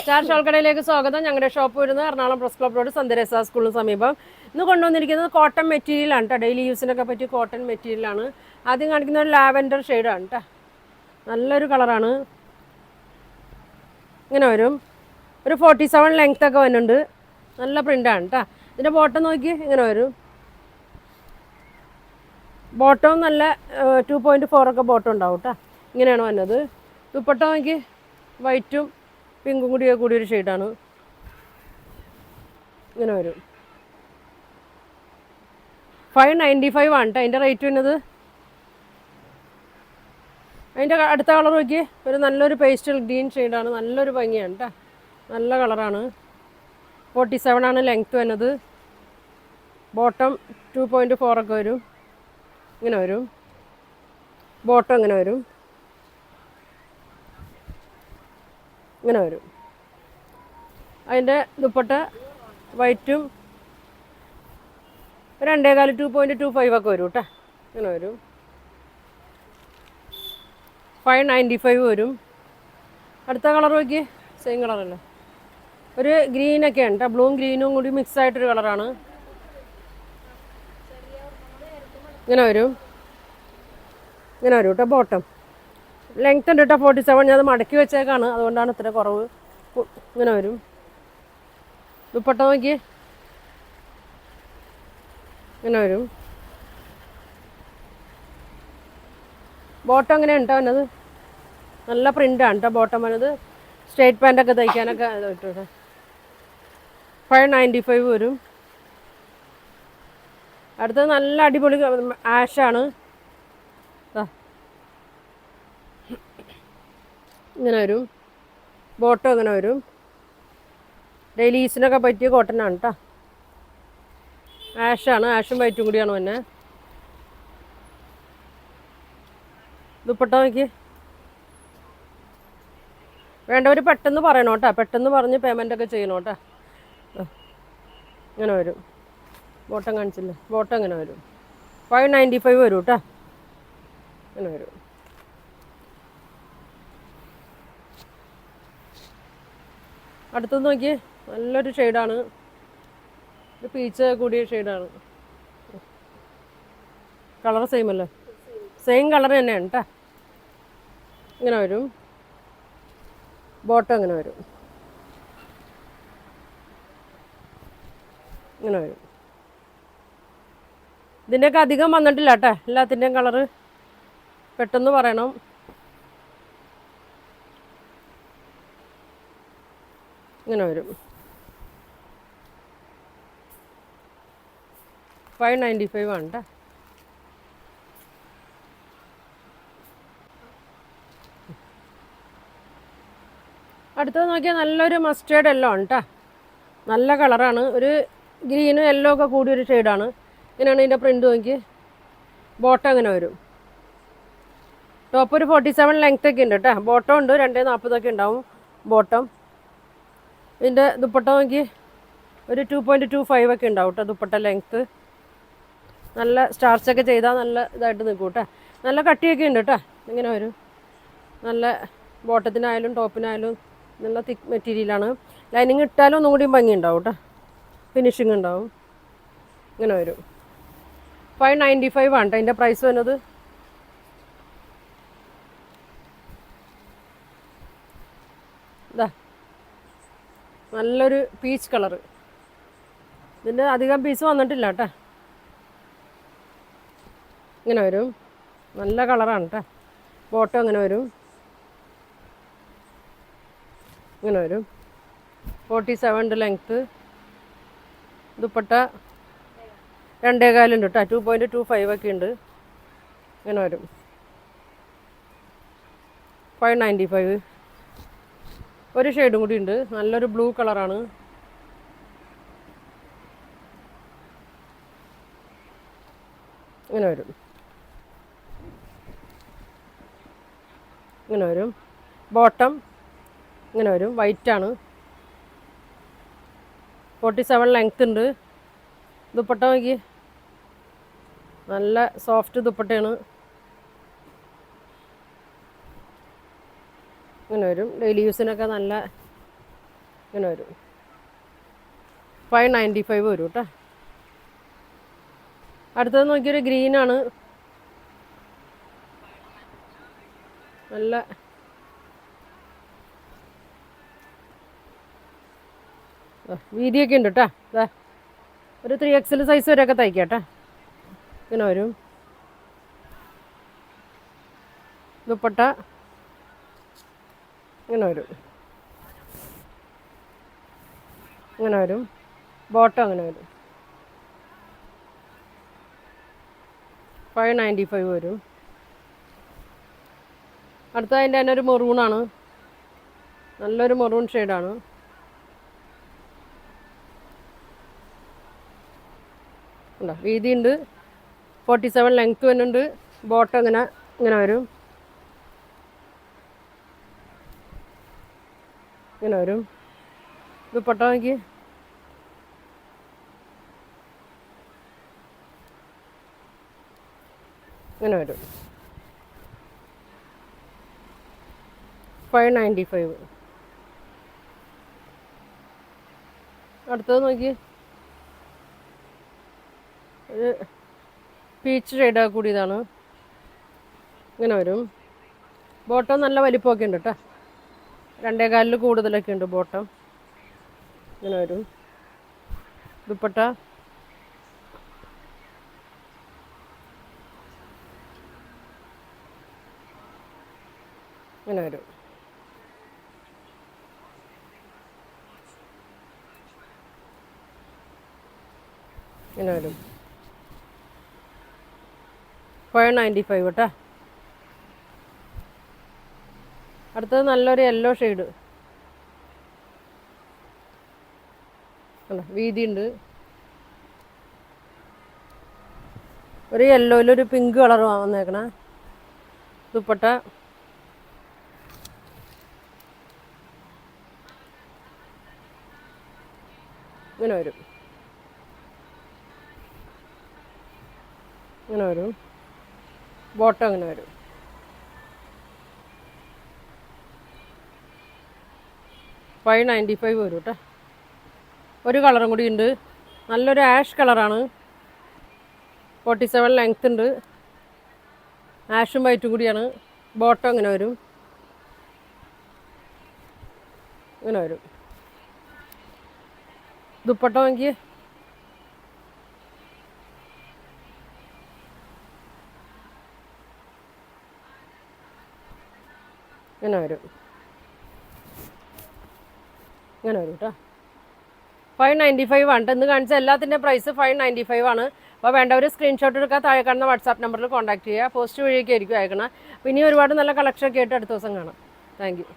Star ഷോൾക്കടയിലേക്ക് സ്വാഗതം. ഞങ്ങളുടെ shop വരുന്നത് എറണാകുളം പ്രസ് ക്ലബ് റോഡ് സന്ദരസ സ്കൂളിന് സമീപം. ഇന്ന് കൊണ്ടുവന്നിരിക്കുന്നത് കോട്ടൺ മെറ്റീരിയലാണ് കേട്ടോ. ഡെയിലി യൂസിനൊക്കെ പറ്റിയ കോട്ടൺ മെറ്റീരിയലാണ്. ആദ്യം കാണിക്കുന്ന ഒരു ലാവൻഡർ ഷെയ്ഡാണ് കേട്ടോ. നല്ലൊരു കളറാണ്. ഇങ്ങനെ വരും. ഒരു 47 ലെങ്ത് ഒക്കെ വരുന്നുണ്ട്. നല്ല പ്രിൻ്റാണ് കേട്ടോ. ഇതിൻ്റെ ബോട്ടം നോക്കി ഇങ്ങനെ വരും. ബോട്ടം നല്ല 2.4 ഒക്കെ ബോട്ടം ഉണ്ടാവും കേട്ടോ. ഇങ്ങനെയാണ് വന്നത്. ദുപ്പട്ട നോക്കി വൈറ്റും പിങ്കും കൂടിയൊരു ഷെയ്ഡാണ്. ഇങ്ങനെ വരും. 595 ആണ് കേട്ടോ അതിൻ്റെ റേറ്റ് വരുന്നത്. അതിൻ്റെ അടുത്ത കളർ നോക്കി ഒരു നല്ലൊരു പേസ്റ്റൽ ഗ്രീൻ ഷെയ്ഡാണ്. നല്ലൊരു ഭംഗിയാണ് കേട്ടോ. നല്ല കളറാണ്. 47 ആണ് ലെങ്ത്ത് വരുന്നത്. ബോട്ടം 2.4 ഒക്കെ വരും. ഇങ്ങനെ വരും. ബോട്ടം ഇങ്ങനെ വരും. ഇങ്ങനെ വരും. അതിൻ്റെ ദുപ്പട്ട വൈറ്റും 2.25 2.25 ഒക്കെ വരും കേട്ടോ. ഇങ്ങനെ വരും. 595 വരും. അടുത്ത കളർ നോക്കി സെയിം കളറല്ലേ. ഒരു ഗ്രീനൊക്കെയാണ് കേട്ടോ. ബ്ലൂവും ഗ്രീനും കൂടി മിക്സ് ആയിട്ടൊരു കളറാണ്. ഇങ്ങനെ വരും. ഇങ്ങനെ വരും കേട്ടോ. ബോട്ടം ലെങ്ത് ഉണ്ട് കേട്ടോ 47. ഞാൻ അത് മടക്കി വെച്ചേക്കാണ്, അതുകൊണ്ടാണ് ഇത്ര കുറവ്. ഇങ്ങനെ വരും. ദുപ്പട്ട നോക്കി ഇങ്ങനെ വരും. ബോട്ടം എങ്ങനെ ഉണ്ടോ വന്നത്. നല്ല പ്രിൻ്റാണ് കേട്ടോ ബോട്ടം വന്നത്. സ്ട്രേറ്റ് പാൻറ്റൊക്കെ തയ്ക്കാനൊക്കെ ഇട്ടോ. 595 വരും. അടുത്തത് നല്ല അടിപൊളി ആഷാണ്. ഇങ്ങനെ വരും. ബോട്ടം ഇങ്ങനെ വരും. ഡെയിലി യൂസിനൊക്കെ പറ്റിയ കോട്ടനാണ് കേട്ടോ. ആഷാണ്. ആഷും വൈറ്റും കൂടിയാണ് പിന്നെ. ദുപ്പട്ട നോക്കി വേണ്ടവർ പെട്ടെന്ന് പറയണം കേട്ടോ. പെട്ടെന്ന് പറഞ്ഞ് പേയ്മെൻ്റൊക്കെ ചെയ്യണം കേട്ടോ. ഇങ്ങനെ വരും. ബോട്ടം കാണിച്ചില്ലേ. ബോട്ടം ഇങ്ങനെ വരും. 595 വരും കേട്ടോ. ഇങ്ങനെ വരും. അടുത്തത് നോക്കി നല്ലൊരു ഷെയ്ഡാണ്. ഒരു പീച്ച് കൂടിയ ഷെയ്ഡാണ്. കളർ സെയിം അല്ലേ. സെയിം കളർ തന്നെയാണ് കേട്ടോ. ഇങ്ങനെ വരും. ബോട്ടം ഇങ്ങനെ വരും. ഇങ്ങനെ വരും. ഇതിൻ്റെയൊക്കെ അധികം വന്നിട്ടില്ല കേട്ടോ. എല്ലാത്തിൻ്റെയും കളറ് പെട്ടെന്ന് പറയണം. ഇങ്ങനെ വരും. 595 ആണ് കേട്ടോ. അടുത്തത് നോക്കിയാൽ നല്ലൊരു മസ്റ്റേർഡ് യെല്ലോ ആണ് കേട്ടോ. നല്ല കളറാണ്. ഒരു ഗ്രീനും യെല്ലോ ഒക്കെ കൂടിയൊരു ഷെയ്ഡാണ്. ഇങ്ങനെയാണ് ഇതിൻ്റെ പ്രിൻ്റ് നോക്കി. ബോട്ടം ഇങ്ങനെ വരും. ടോപ്പ് ഒരു 47 ലെങ്ത് ഒക്കെ ഉണ്ട് കേട്ടോ. ബോട്ടം ഉണ്ട് 2.40 ഒക്കെ ഉണ്ടാവും ബോട്ടം. ഇതിൻ്റെ ദുപ്പട്ട നോക്കി ഒരു 2.25 ഒക്കെ ഉണ്ടാവും കേട്ടോ ദുപ്പട്ട ലെങ്ത്ത്. നല്ല സ്റ്റാർച്ചൊക്കെ ചെയ്താൽ നല്ല ഇതായിട്ട് നിൽക്കും കേട്ടോ. നല്ല കട്ടിയൊക്കെ ഉണ്ട് കേട്ടോ. ഇങ്ങനെ വരും. നല്ല ബോട്ടത്തിനായാലും ടോപ്പിനായാലും നല്ല തിക്ക് മെറ്റീരിയലാണ്. ലൈനിങ് ഇട്ടാലും ഒന്നും കൂടി ഭംഗി ഉണ്ടാവും കേട്ടോ. ഫിനിഷിങ് ഉണ്ടാവും. ഇങ്ങനെ വരും. 595 ആണ് കേട്ടോ അതിൻ്റെ പ്രൈസ് വരുന്നത്. ഇതാ നല്ലൊരു പീച്ച് കളറ്. ഇതിൻ്റെ അധികം പീസ് വന്നിട്ടില്ല കേട്ടോ. ഇങ്ങനെ വരും. നല്ല കളറാണ് കേട്ടോ. ബോട്ടം ഇങ്ങനെ വരും. ഇങ്ങനെ വരും. 47 ലെങ്ത്ത്. ദുപ്പട്ട 2.25 ഉണ്ട് കേട്ടോ. 2.25 ഒക്കെ ഉണ്ട്. ഇങ്ങനെ വരും. 595. ഒരു ഷെയ്ഡും കൂടി ഉണ്ട്. നല്ലൊരു ബ്ലൂ കളറാണ്. ഇങ്ങനെ വരും. ഇങ്ങനെ വരും. ബോട്ടം ഇങ്ങനെ വരും. വൈറ്റാണ്. 47 ലെങ്ത് ഉണ്ട്. ദുപ്പട്ട നോക്കി നല്ല സോഫ്റ്റ് ദുപ്പട്ടയാണ്. ഇങ്ങനെ വരും. ഡെയിലി യൂസിനൊക്കെ നല്ല ഇങ്ങനെ വരും. 595 വരും കേട്ടോ. അടുത്തത് നോക്കിയൊരു ഗ്രീനാണ്, നല്ല വീതിയൊക്കെ ഉണ്ട് കേട്ടോ. ഇതാ ഒരു 3XL സൈസ് വരെയൊക്കെ തയ്ക്കാം കേട്ടോ. ഇങ്ങനെ വരും. ദുപ്പട്ട ഇങ്ങനെ വരും, ഇങ്ങനെ വരും. ബോട്ടം അങ്ങനെ വരും. 595 വരും. അടുത്ത അതിൻ്റെ തന്നെ ഒരു മെറൂണാണ്, നല്ലൊരു മെറൂൺ ഷെയ്ഡാണ്. ഉണ്ടോ, വീതിയുണ്ട്. 47 ലെങ്ത്ത് വരുന്നുണ്ട്. ബോട്ടം ഇങ്ങനെ ഇങ്ങനെ വരും, ഇങ്ങനെ വരും. ദുപ്പട്ട നോക്കി ഇങ്ങനെ വരും. 595. അടുത്തത് നോക്കി ഒരു പീച്ച് ഷെയ്ഡൊക്കെ കൂടിയതാണ്. ഇങ്ങനെ വരും. ബോട്ടം നല്ല വലിപ്പമൊക്കെ ഉണ്ട് കേട്ടോ, 2.25 കൂടുതലൊക്കെ ഉണ്ട് ബോട്ടം. ഇങ്ങനെ വരും. ദുപ്പട്ട ഇങ്ങനെ വരും. ഇങ്ങനെ വരും. 595 കേട്ടോ. അടുത്തത് നല്ലൊരു യെല്ലോ ഷെയ്ഡ്, വീതിയുണ്ട്. ഒരു യെല്ലോയിലൊരു പിങ്ക് കളർ വന്നേക്കണേ. ദുപ്പട്ട ഇങ്ങനെ വരും, ഇങ്ങനെ വരും. ബോട്ടം ഇങ്ങനെ വരും. 595 വരും കേട്ടോ. ഒരു കളറും കൂടി ഉണ്ട്, നല്ലൊരു ആഷ് കളറാണ്. 47 ലെങ്ത്ത് ഉണ്ട്. ആഷും വൈറ്റും കൂടിയാണ്. ബോട്ടം ഇങ്ങനെ വരും, ഇങ്ങനെ വരും. ദുപ്പട്ട നോക്കി ഇങ്ങനെ വരും, ഇങ്ങനെ വരും കേട്ടോ. 595 ആണ്. ഇന്ന് കാണിച്ച എല്ലാത്തിൻ്റെ പ്രൈസ് 595 ആണ്. അപ്പോൾ വേണ്ടവർ സ്ക്രീൻഷോട്ട് എടുക്കുക, താഴെ കാണുന്ന വാട്സാപ്പ് നമ്പറിൽ കോൺടാക്ട് ചെയ്യുക. പോസ്റ്റ് വഴിയൊക്കെ ആയിരിക്കും അയക്കണം. അപ്പോൾ ഇനി ഒരുപാട് നല്ല കളക്ഷനൊക്കെ ആയിട്ട് അടുത്ത ദിവസം കാണാം. Thank you.